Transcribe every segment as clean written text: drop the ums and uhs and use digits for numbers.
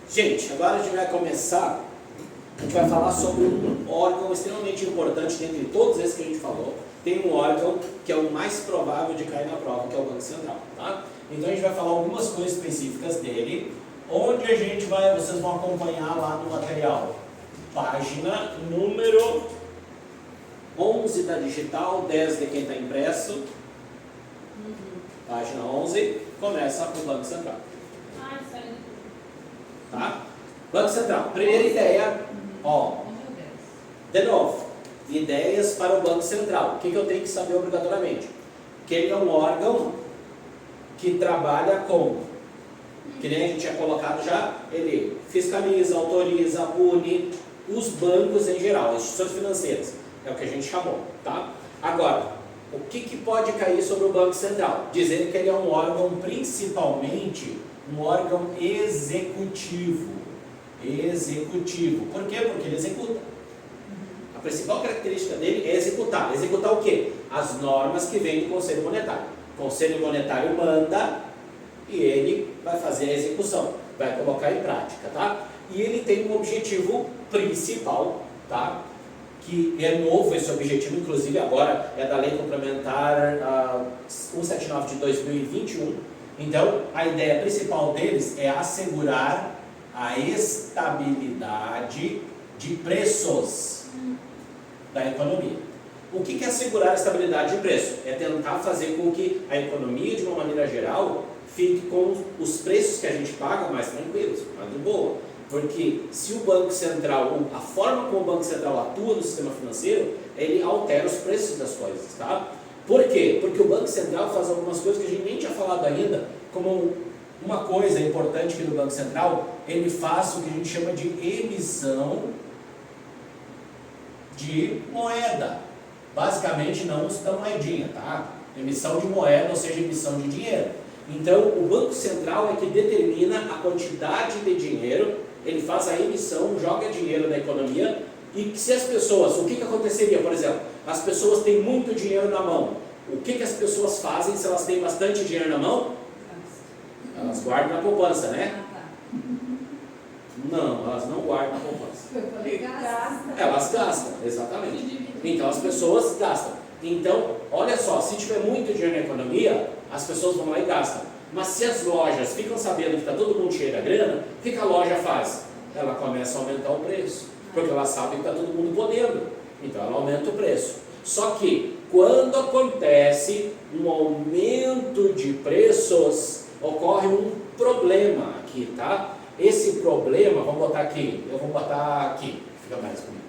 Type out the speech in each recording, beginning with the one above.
Gente, agora a gente vai começar, a gente vai falar sobre um órgão extremamente importante dentre todos esses que a gente falou. Tem um órgão que é o mais provável de cair na prova, que é o Banco Central, tá? Então a gente vai falar algumas coisas específicas dele, onde a gente vai, vocês vão acompanhar lá no material. Página número 11 da digital, 10 de quem está impresso. Página 11, começa o Banco Central. Tá? Banco Central, primeira ideia, ó, de novo, ideias para o Banco Central. O que eu tenho que saber obrigatoriamente? Que ele é um órgão que trabalha com, que nem a gente tinha colocado já, ele fiscaliza, autoriza, pune os bancos em geral, as instituições financeiras, é o que a gente chamou, tá? Agora, o que pode cair sobre o Banco Central? Dizendo que ele é um órgão principalmente um órgão executivo. Executivo. Por quê? Porque ele executa. A principal característica dele é executar. Executar o quê? As normas que vêm do Conselho Monetário. O Conselho Monetário manda e ele vai fazer a execução, vai colocar em prática, tá? E ele tem um objetivo principal, tá? Que é novo esse objetivo, inclusive agora é da Lei Complementar 179 de 2021. Então, a ideia principal deles é assegurar a estabilidade de preços da economia. O que é assegurar a estabilidade de preço? É tentar fazer com que a economia, de uma maneira geral, fique com os preços que a gente paga mais tranquilos, mais de boa. Porque se o Banco Central, a forma como o Banco Central atua no sistema financeiro, ele altera os preços das coisas, tá? Por quê? Porque o Banco Central faz algumas coisas que a gente nem tinha falado ainda, como uma coisa importante aqui do Banco Central, ele faz o que a gente chama de emissão de moeda. Basicamente não da moedinha, tá? Emissão de moeda, ou seja, emissão de dinheiro. Então, o Banco Central é que determina a quantidade de dinheiro, ele faz a emissão, joga dinheiro na economia, e se as pessoas, o que aconteceria, por exemplo, as pessoas têm muito dinheiro na mão, o que as pessoas fazem se elas têm bastante dinheiro na mão? Elas guardam na poupança, né? Não, elas não guardam na poupança. Elas gastam, exatamente. Então as pessoas gastam. Então, olha só, se tiver muito dinheiro na economia, as pessoas vão lá e gastam. Mas se as lojas ficam sabendo que está todo mundo cheio da grana, o que a loja faz? Ela começa a aumentar o preço, porque ela sabe que está todo mundo podendo. Então ela aumenta o preço. Só que, quando acontece um aumento de preços, ocorre um problema aqui, tá? Esse problema, vamos botar aqui, eu vou botar aqui, fica mais comigo.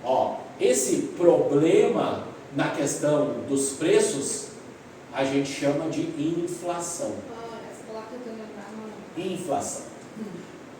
Ó, esse problema na questão dos preços, a gente chama de inflação. Inflação.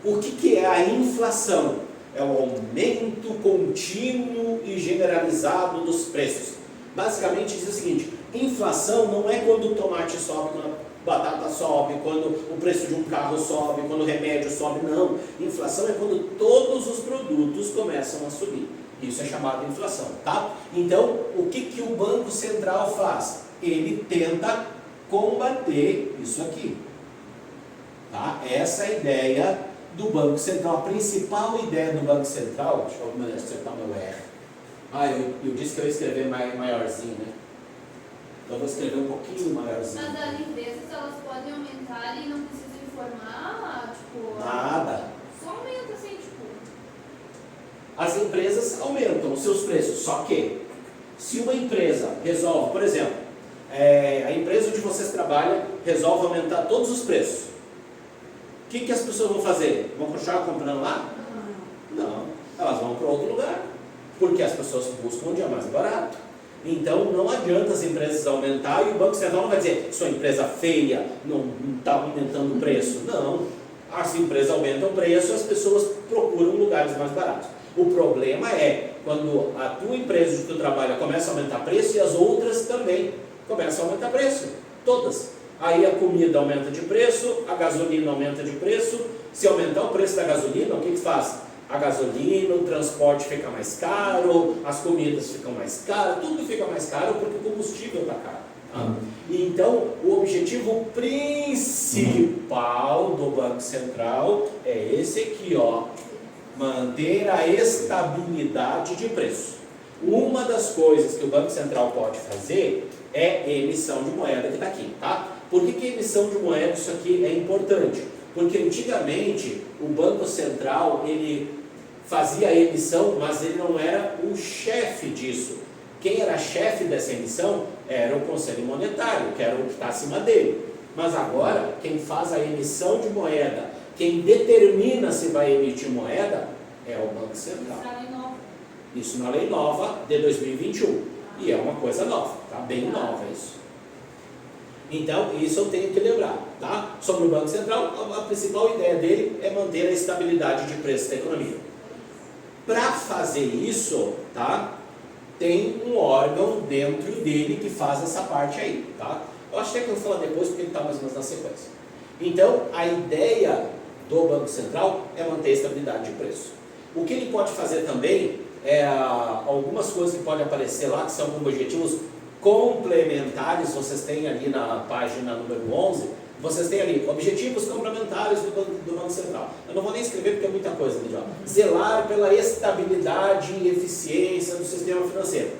O que é a inflação? É o aumento contínuo e generalizado dos preços. Basicamente diz o seguinte: inflação não é quando o tomate sobe, quando a batata sobe, quando o preço de um carro sobe, quando o remédio sobe, não. Inflação é quando todos os produtos começam a subir. Isso é chamado de inflação, tá? Então, o que o Banco Central faz? Ele tenta combater isso aqui, tá? Essa é a ideia do Banco Central. A principal ideia do Banco Central, deixa eu acertar meu R. Eu disse que eu ia escrever maiorzinho, né? Então eu vou escrever um pouquinho maiorzinho. Mas as empresas, elas podem aumentar e não precisam informar, tipo... Nada. Só aumenta assim, tipo... As empresas aumentam os seus preços, só que se uma empresa resolve, por exemplo, a empresa onde vocês trabalham resolve aumentar todos os preços, o que as pessoas vão fazer? Vão continuar comprando lá? Não, elas vão para outro lugar, porque as pessoas buscam onde é mais barato. Então não adianta as empresas aumentar e o Banco Central não vai dizer: sua empresa feia, não está aumentando o preço. Não, as empresas aumentam o preço e as pessoas procuram lugares mais baratos. O problema é quando a tua empresa onde tu trabalha começa a aumentar preço e as outras também começam a aumentar preço, todas. Aí a comida aumenta de preço, a gasolina aumenta de preço. Se aumentar o preço da gasolina, o que faz? A gasolina, o transporte fica mais caro, as comidas ficam mais caras, tudo fica mais caro porque o combustível está caro. Tá? Então, o objetivo principal do Banco Central é esse aqui, ó, manter a estabilidade de preço. Uma das coisas que o Banco Central pode fazer é emissão de moeda, que está aqui, tá? Por que emissão de moeda isso aqui é importante? Porque antigamente o Banco Central ele fazia a emissão, mas ele não era o chefe disso. Quem era chefe dessa emissão era o Conselho Monetário, que era o que está acima dele. Mas agora, quem faz a emissão de moeda, quem determina se vai emitir moeda, é o Banco Central. Isso na lei nova de 2021. E é uma coisa nova, tá? Bem nova isso. Então, isso eu tenho que lembrar, tá? Sobre o Banco Central, a principal ideia dele é manter a estabilidade de preço da economia. Para fazer isso, tá? Tem um órgão dentro dele que faz essa parte aí, tá? Eu acho até que eu vou falar depois porque ele está mais ou menos na sequência. Então, a ideia do Banco Central é manter a estabilidade de preço. O que ele pode fazer também é algumas coisas que podem aparecer lá, que são objetivos complementares, vocês têm ali na página número 11, vocês têm ali objetivos complementares do Banco Central. Eu não vou nem escrever porque é muita coisa ali, ó. Zelar pela estabilidade e eficiência do sistema financeiro.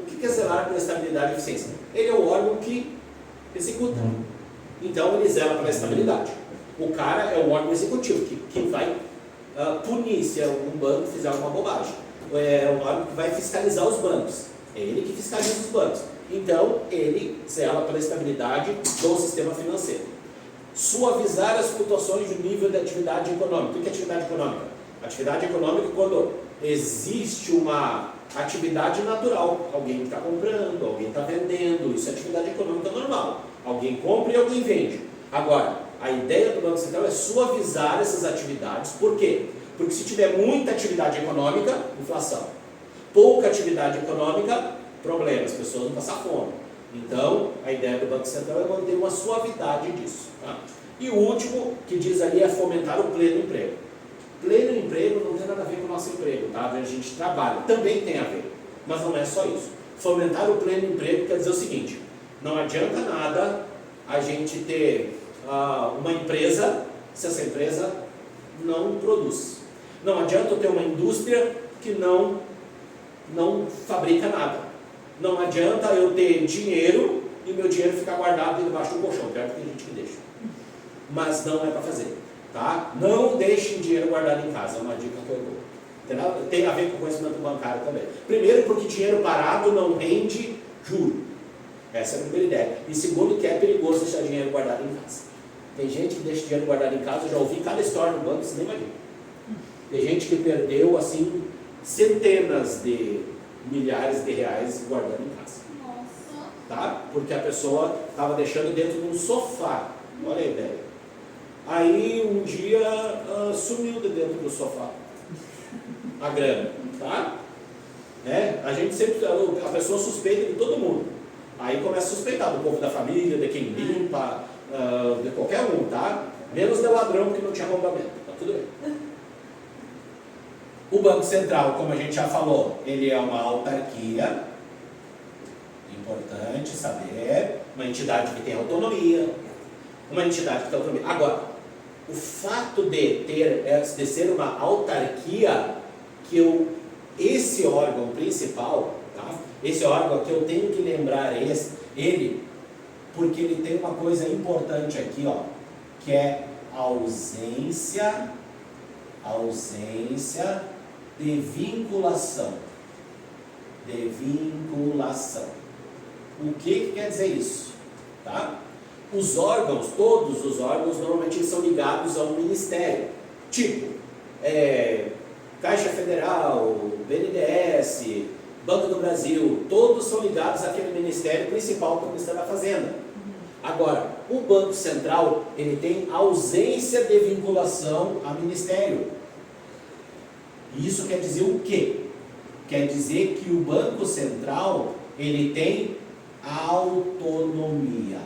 O que é zelar pela estabilidade e eficiência? Ele é o órgão que executa. Então ele zela pela estabilidade. O cara é o órgão executivo que vai punir se algum banco fizer alguma bobagem. É o órgão que vai fiscalizar os bancos. É ele que fiscaliza os bancos. Então, ele zela pela estabilidade do sistema financeiro. Suavizar as flutuações do nível de atividade econômica. O que é atividade econômica? Atividade econômica é quando existe uma atividade natural. Alguém está comprando, alguém está vendendo. Isso é atividade econômica normal. Alguém compra e alguém vende. Agora, a ideia do Banco Central é suavizar essas atividades. Por quê? Porque se tiver muita atividade econômica, inflação. Pouca atividade econômica, problema, as pessoas vão passar fome. Então, a ideia do Banco Central é manter uma suavidade disso. Tá? E o último que diz ali é fomentar o pleno emprego. Pleno emprego não tem nada a ver com o nosso emprego, tá? A gente trabalha, também tem a ver, mas não é só isso. Fomentar o pleno emprego quer dizer o seguinte: não adianta nada a gente ter uma empresa se essa empresa não produz. Não adianta eu ter uma indústria que não fabrica nada. Não adianta eu ter dinheiro e meu dinheiro ficar guardado debaixo do colchão, pior que tem gente que deixa. Mas não é para fazer, tá? Não deixem dinheiro guardado em casa, é uma dica que eu dou. Tem a ver com conhecimento bancário também. Primeiro, porque dinheiro parado não rende juro. Essa é a primeira ideia. E segundo, que é perigoso deixar dinheiro guardado em casa. Tem gente que deixa dinheiro guardado em casa, eu já ouvi cada história no banco, você nem imagina. Tem gente que perdeu, assim, centenas de milhares de reais guardando em casa. Nossa. Tá? Porque a pessoa estava deixando dentro de um sofá. Olha a ideia. Aí um dia sumiu de dentro do sofá a grana. Tá? A gente sempre, a pessoa suspeita de todo mundo. Aí começa a suspeitar do povo da família, de quem limpa, de qualquer um, tá? Menos de ladrão que não tinha arrombamento. Tá tudo bem. O Banco Central, como a gente já falou, ele é uma autarquia, importante saber, uma entidade que tem autonomia, uma entidade que tem autonomia. Agora, o fato de ser uma autarquia, esse órgão principal, tá? Esse órgão aqui eu tenho que lembrar ele, porque ele tem uma coisa importante aqui, ó, que é ausência de vinculação. O que quer dizer isso? Tá? Os órgãos, todos os órgãos, normalmente são ligados a um ministério. Tipo, Caixa Federal, BNDES, Banco do Brasil, todos são ligados àquele ministério principal, que é o Ministério da Fazenda. Agora, o Banco Central, ele tem ausência de vinculação a ministério. Isso quer dizer o quê? Quer dizer que o Banco Central, ele tem autonomia.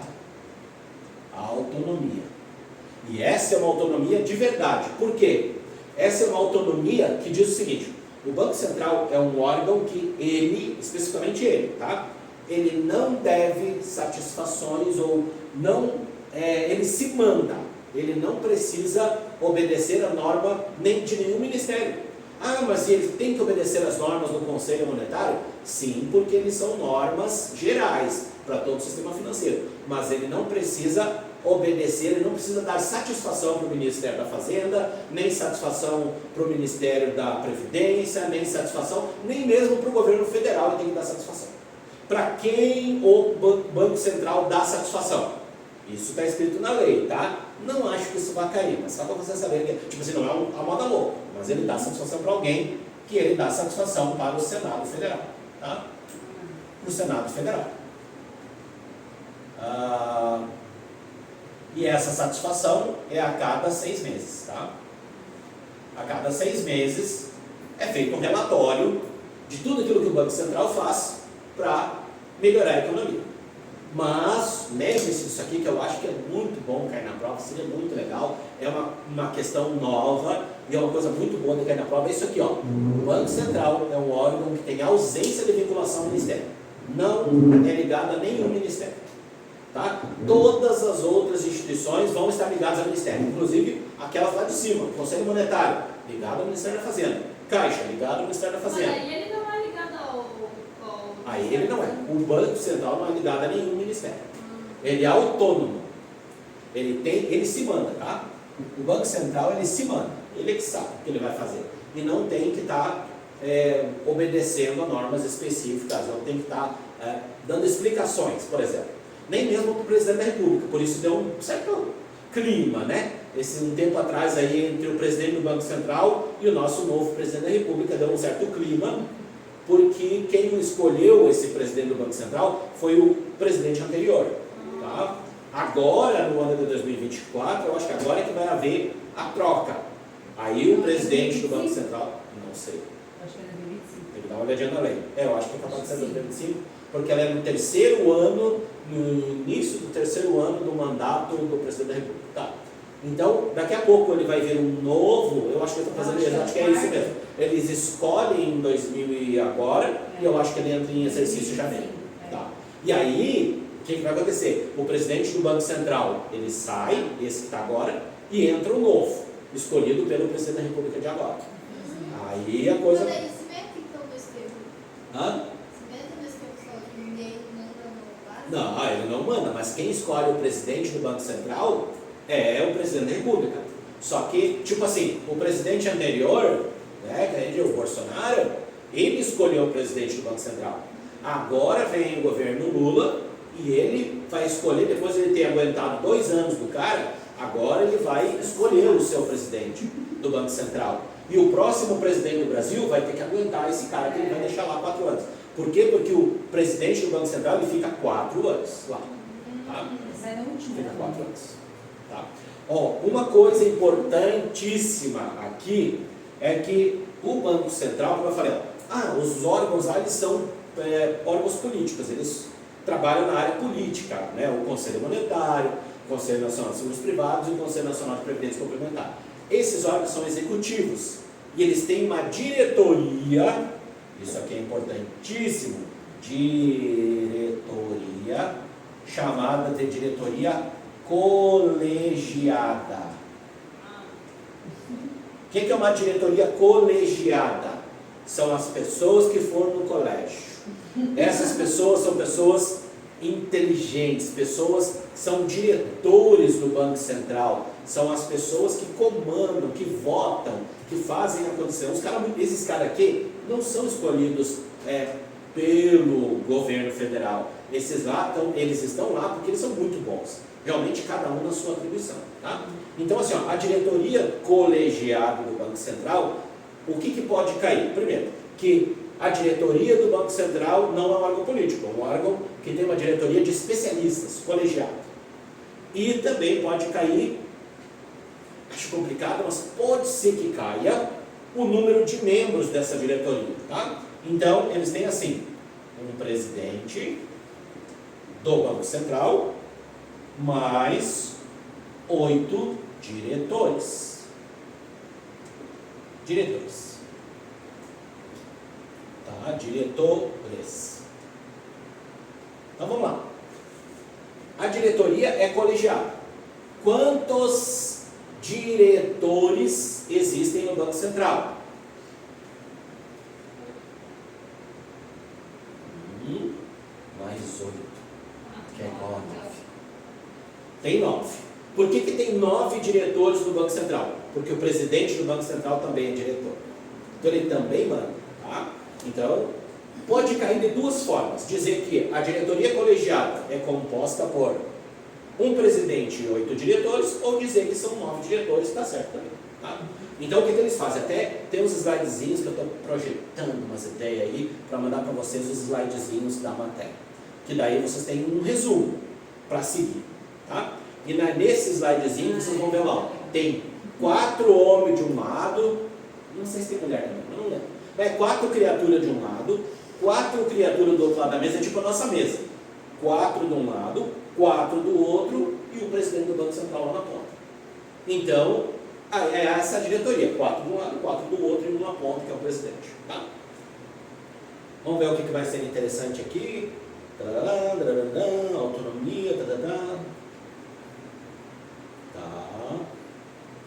E essa é uma autonomia de verdade. Por quê? Essa é uma autonomia que diz o seguinte: o Banco Central é um órgão que ele, especificamente ele, tá? ele não deve satisfações ou não, ele se manda, ele não precisa obedecer a norma nem de nenhum ministério. Ah, mas ele tem que obedecer as normas do Conselho Monetário? Sim, porque eles são normas gerais para todo o sistema financeiro, mas ele não precisa obedecer, ele não precisa dar satisfação para o Ministério da Fazenda, nem satisfação para o Ministério da Previdência, nem satisfação, nem mesmo para o governo federal ele tem que dar satisfação. Para quem o Banco Central dá satisfação? Isso está escrito na lei, tá? Não acho que isso vai cair, mas só para você saber que, tipo assim, não é a moda louca, mas ele dá satisfação para alguém, que ele dá satisfação para o Senado Federal, tá? Para o Senado Federal. E essa satisfação é a cada 6 meses, tá? A cada 6 meses é feito um relatório de tudo aquilo que o Banco Central faz para melhorar a economia. Mas, lembre-se disso aqui, que eu acho que é muito bom cair na prova, seria muito legal, é uma questão nova e é uma coisa muito boa de cair na prova, é isso aqui, ó. O Banco Central é um órgão que tem ausência de vinculação ao Ministério, não é ligado a nenhum Ministério, tá? Todas as outras instituições vão estar ligadas ao Ministério, inclusive aquelas lá de cima, Conselho Monetário, ligado ao Ministério da Fazenda, Caixa, ligado ao Ministério da Fazenda. Mas aí ele não é ligado ao Aí ele não é. O Banco Central não é ligado a nenhum ministério. Ele é autônomo. Ele se manda, tá? O Banco Central, ele se manda. Ele é que sabe o que ele vai fazer. E não tem que estar obedecendo a normas específicas, não tem que estar dando explicações, por exemplo. Nem mesmo para o presidente da República. Por isso deu um certo clima, né? Um tempo atrás aí, entre o presidente do Banco Central e o nosso novo presidente da República, deu um certo clima, porque quem escolheu esse presidente do Banco Central foi o presidente anterior, tá? Agora, no ano de 2024, eu acho que agora é que vai haver a troca. Aí o presidente do Banco Central, não sei, Acho que é 2025. tem que dar uma olhadinha na lei. Eu acho que é capaz de ser 2025, porque ela é no terceiro ano, no início do terceiro ano do mandato do presidente da República, tá? Então, daqui a pouco ele vai vir um novo, eu acho que ele está fazendo isso, acho que é isso mesmo. Eles escolhem em 2000 e agora, e eu acho que ele entra em exercício em janeiro. Tá? E aí, o que vai acontecer? O presidente do Banco Central, ele sai, esse que está agora, e entra o novo, escolhido pelo presidente da República de agora. Aí a coisa... Mas aí se mete então no esquema. Hã? Se mete no esquema que fala que ninguém manda no base. Não, ele não manda, mas quem escolhe o presidente do Banco Central é o presidente da República. Só que, tipo assim, o presidente anterior, né, que é o Bolsonaro, ele escolheu o presidente do Banco Central. Agora vem o governo Lula e ele vai escolher, depois de ele ter aguentado 2 anos do cara, agora ele vai escolher o seu presidente do Banco Central. E o próximo presidente do Brasil vai ter que aguentar esse cara que ele vai deixar lá 4 anos. Por quê? Porque o presidente do Banco Central ele fica 4 anos lá. Tá? Essa é a última. Fica 4 anos. Tá? Ó, uma coisa importantíssima aqui é que o Banco Central, como eu falei, os órgãos lá eles são órgãos políticos, eles trabalham na área política, né? O Conselho Monetário, o Conselho Nacional de Seguros Privados e o Conselho Nacional de Previdência Complementar. Esses órgãos são executivos e eles têm uma diretoria, isso aqui é importantíssimo, diretoria, chamada de diretoria colegiada. O que é uma diretoria colegiada? São as pessoas que foram no colégio. Essas pessoas são pessoas inteligentes, pessoas que são diretores do Banco Central, são as pessoas que comandam, que votam, que fazem acontecer. Esses caras aqui não são escolhidos pelo governo federal. Eles estão lá porque eles são muito bons. Realmente cada um na sua atribuição. Tá? Então assim, a diretoria colegiada do Banco Central, o que pode cair? Primeiro, que a diretoria do Banco Central não é um órgão político, é um órgão que tem uma diretoria de especialistas, colegiado. E também pode cair, acho complicado, mas pode ser que caia o número de membros dessa diretoria. Tá? Então, eles têm assim, um presidente do Banco Central, mais 8 diretores. Tá? Diretores. Então vamos lá. A diretoria é colegiada. Quantos diretores existem no Banco Central? Mais 8, que é igual a 9. Tem 9. Por que tem 9 diretores no Banco Central? Porque o presidente do Banco Central também é diretor. Então ele também manda, tá? Então, pode cair de duas formas. Dizer que a diretoria colegiada é composta por um presidente e 8 diretores, ou dizer que são 9 diretores, está certo também. Tá? Então, o que eles fazem? Até tem uns slidezinhos que eu estou projetando umas ideias aí, para mandar para vocês os slidezinhos da matéria. Que daí vocês têm um resumo para seguir. Tá? E nesse slidezinho vocês vão ver lá, ó, tem 4 homens de um lado, não sei se tem mulher também, não lembro. É 4 criaturas de um lado, 4 criaturas do outro lado da mesa, é tipo a nossa mesa. 4 de um lado, 4 do outro e o presidente do Banco Central lá na ponta. Então, é essa a diretoria, 4 de um lado, 4 do outro e uma ponta que é o presidente. Tá? Vamos ver o que vai ser interessante aqui. Autonomia, Tá.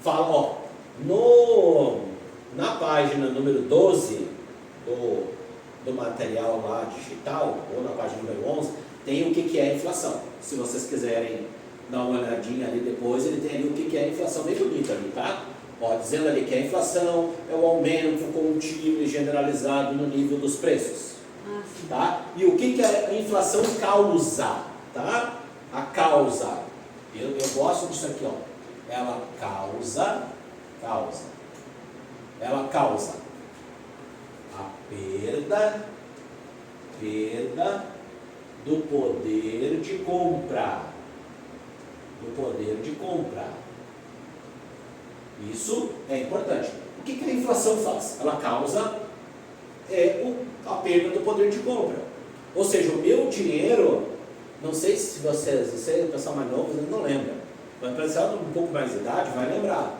Fala, ó, na página número 12 do material lá digital, ou na página número 11, tem o que é a inflação. Se vocês quiserem dar uma olhadinha ali depois, ele tem ali o que é a inflação, bem bonito ali, tá? Ó, dizendo ali que a inflação é o aumento contínuo e generalizado no nível dos preços. Tá? E o que a inflação causa? Tá? A causa. Eu gosto disso aqui, ó. Ela causa a perda do poder de compra. Isso é importante. O que a inflação faz? Ela causa a perda do poder de compra. Ou seja, o meu dinheiro, não sei se vocês, o pessoal mais novo não lembra, mas o pessoal um pouco mais de idade vai lembrar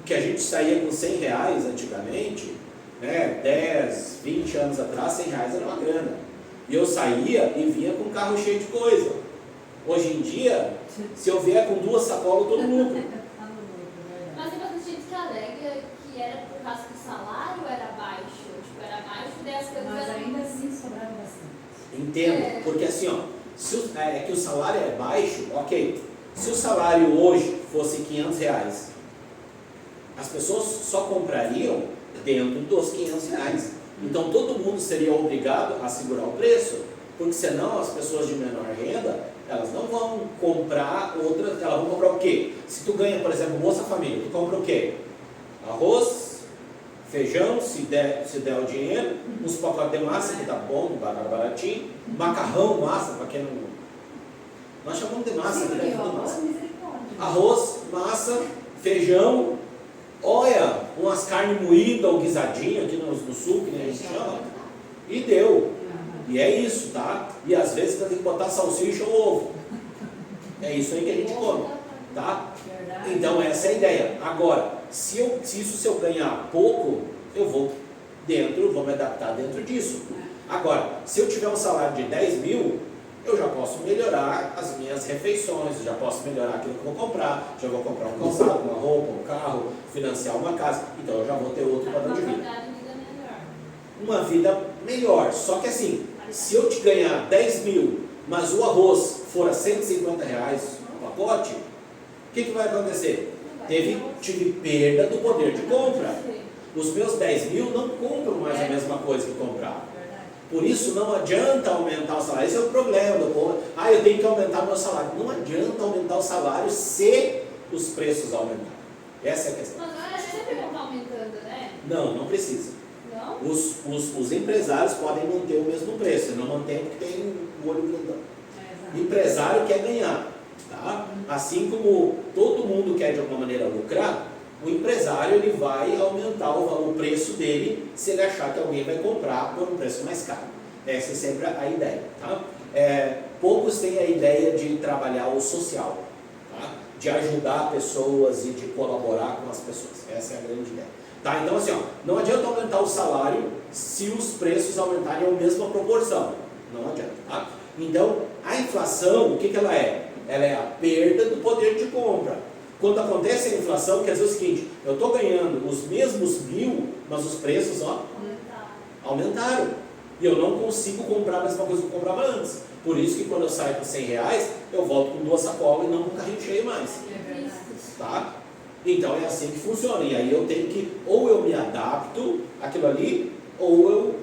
que a gente saía com 100 reais antigamente, né, 10, 20 anos atrás, 100 reais era uma grana. E eu saía e vinha com um carro cheio de coisa. Hoje em dia, se eu vier com 2 sacolas, todo mundo. Mas tem bastante gente que alega que era por causa que o salário era baixo. Tipo, era baixo, daí as coisas Mas eram... ainda assim sobrava bastante. Entendo, porque assim, ó, é que o salário é baixo, ok. Se o salário hoje fosse 500 reais, as pessoas só comprariam dentro dos 500 reais. Então todo mundo seria obrigado a segurar o preço, porque senão as pessoas de menor renda, elas não vão comprar outras, elas vão comprar o quê? Se tu ganha, por exemplo, Bolsa Família, tu compra o quê? Arroz, feijão, se der o dinheiro, uns pacotes de massa, que tá bom, baratinho, macarrão, massa, para quem não... Nós chamamos de massa, Sim, né? massa. Arroz, massa, feijão, olha, umas carnes moídas ou guisadinha aqui no sul, que nem a gente chama, e deu. E é isso, tá? E às vezes você tem que botar salsicha ou ovo. É isso aí que a gente come, tá? Então essa é a ideia. Agora, se eu ganhar pouco, eu vou me adaptar dentro disso. Agora, se eu tiver um salário de 10 mil, eu já posso melhorar as minhas refeições, eu já posso melhorar aquilo que eu vou comprar, já vou comprar um calçado, uma roupa, um carro, financiar uma casa, então eu já vou ter outro padrão de vida. Uma vida melhor, só que assim, se eu te ganhar 10 mil, mas o arroz for a 150 reais o pacote, o que vai acontecer? Tive perda do poder de compra. Os meus 10 mil não compram mais a mesma coisa que compravam. Por isso não adianta aumentar o salário. Esse é o problema do povo. Eu tenho que aumentar meu salário. Não adianta aumentar o salário se os preços aumentarem. Essa é a questão. Mas sempre vão estar aumentando, né? Não precisa. Não? Os empresários podem manter o mesmo preço. Não mantém porque tem o olho grandão. Empresário quer ganhar. Tá? Assim como todo mundo quer de alguma maneira lucrar, o empresário ele vai aumentar o preço dele se ele achar que alguém vai comprar por um preço mais caro. Essa é sempre a ideia. Tá? Poucos têm a ideia de trabalhar o social, tá? De ajudar pessoas e de colaborar com as pessoas. Essa é a grande ideia. Tá? Então assim, não adianta aumentar o salário se os preços aumentarem a mesma proporção. Não adianta. Tá? Então, a inflação, o que ela é? Ela é a perda do poder de compra. Quando acontece a inflação, quer dizer o seguinte, eu estou ganhando os mesmos 1.000, mas os preços aumentaram. E eu não consigo comprar a mesma coisa que eu comprava antes. Por isso que quando eu saio com R$100, eu volto com 2 sacolas e não com um carrinho cheio mais. Tá? Então é assim que funciona. E aí eu tenho que, ou eu me adapto àquilo ali, ou eu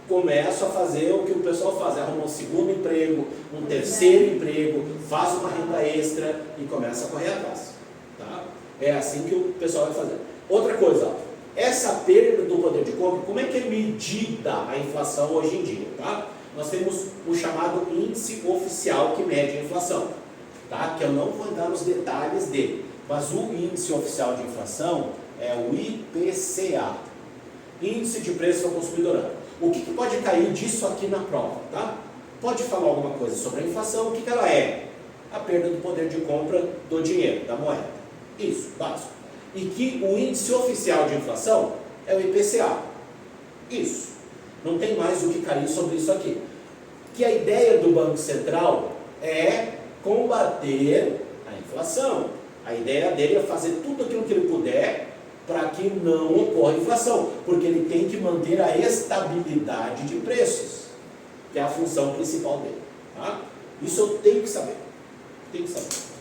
começo a fazer o que o pessoal faz, arruma um segundo emprego, um terceiro emprego, faz uma renda extra e começa a correr atrás. Tá? É assim que o pessoal vai fazer. Outra coisa, ó, essa perda do poder de compra, como é que é medida a inflação hoje em dia? Tá? Nós temos o chamado índice oficial que mede a inflação, tá? Que eu não vou entrar nos detalhes dele, mas o índice oficial de inflação é o IPCA, Índice de Preço ao Consumidor Ano. O que pode cair disso aqui na prova? Tá? Pode falar alguma coisa sobre a inflação, o que ela é? A perda do poder de compra do dinheiro, da moeda. Isso, básico. E que o índice oficial de inflação é o IPCA. Isso. Não tem mais o que cair sobre isso aqui. Que a ideia do Banco Central é combater a inflação. A ideia dele é fazer tudo aquilo que ele puder para que não ocorra inflação, porque ele tem que manter a estabilidade de preços, que é a função principal dele. Tá? Isso eu tenho que saber. Tenho que saber.